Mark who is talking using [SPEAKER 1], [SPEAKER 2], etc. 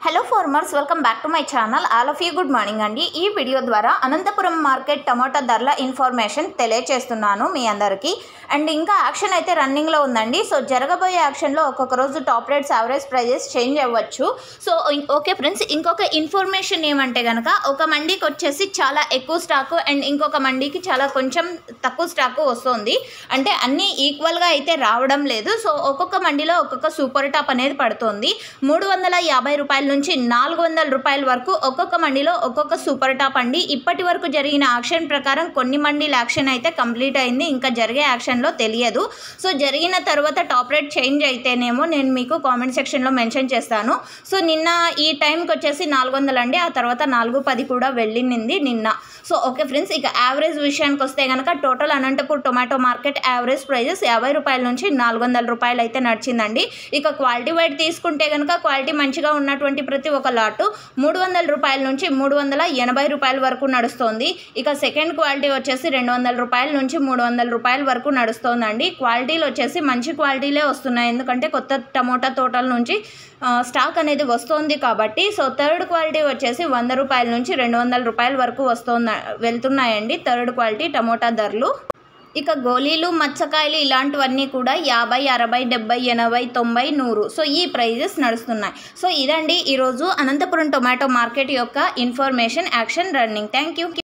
[SPEAKER 1] Hello farmers, welcome back to my channel. All of you good morning అండి. ఈ video ద్వారా Anantapuram market టమాటా ధరల information తెలియచేస్తున్నాను మీ అందరికీ. అండ్ ఇంకా యాక్షన్ అయితే రన్నింగ్లో ఉందండి. సో జరగబోయే యాక్షన్లో ఒక్కొక్క రోజు top rates, average prices change అవ్వచ్చు. సో ఓకే ఫ్రెండ్స్, ఇంకొక ఇన్ఫర్మేషన్ ఏమంటే కనుక ఒక మండీకి వచ్చేసి చాలా ఎక్కువ స్టాకు అండ్ ఇంకొక మండీకి చాలా కొంచెం తక్కువ స్టాకు వస్తుంది. అంటే అన్నీ ఈక్వల్గా అయితే రావడం లేదు. సో ఒక్కొక్క మండీలో ఒక్కొక్క సూపర్ టాప్ అనేది పడుతుంది. 350 రూపాయల నుంచి 400 రూపాయల వరకు ఒక్కొక్క మండీలో ఒక్కొక్క సూపర్ టాప్ అండి. ఇప్పటి వరకు జరిగిన యాక్షన్ ప్రకారం కొన్ని మండీల యాక్షన్ అయితే కంప్లీట్ అయింది, ఇంకా జరిగే యాక్షన్లో తెలియదు. సో జరిగిన తర్వాత టాప్ రేట్ చేంజ్ అయితేనేమో నేను మీకు కామెంట్ సెక్షన్లో మెన్షన్ చేస్తాను. సో నిన్న ఈ టైంకి వచ్చేసి 400 అండి, ఆ తర్వాత 410 కూడా వెళ్ళింది నిన్న. సో ఓకే ఫ్రెండ్స్, ఇక యావరేజ్ విషయానికి వస్తే కనుక total Anantapur tomato market average prices 50 రూపాయల నుంచి 400 రూపాయలు అయితే నడిచిందండి. ఇక క్వాలిటీ వైడ్ తీసుకుంటే కనుక క్వాలిటీ మంచిగా ఉన్నటువంటి ప్రతి ఒక్క లాటు 300 రూపాయల నుంచి 380 రూపాయల వరకు నడుస్తుంది. ఇక సెకండ్ క్వాలిటీ వచ్చేసి 200 రూపాయల నుంచి 300 రూపాయల వరకు నడుస్తుందండి. క్వాలిటీలు వచ్చేసి మంచి క్వాలిటీలే వస్తున్నాయి, ఎందుకంటే కొత్త టమోటా తోటల నుంచి స్టాక్ అనేది వస్తుంది కాబట్టి. సో థర్డ్ క్వాలిటీ వచ్చేసి 100 రూపాయల నుంచి 200 రూపాయల వరకు వెళ్తున్నాయండి థర్డ్ క్వాలిటీ టమోటా ధరలు. ఇక గోళీలు, మచ్చకాయలు ఇలాంటివన్నీ కూడా 50, 60, 70, 80, 90, 100. సో ఈ ప్రైజెస్ నడుస్తున్నాయి. సో ఇదండి ఈరోజు అనంతపురం టొమాటో మార్కెట్ యొక్క information. Action running. Thank you.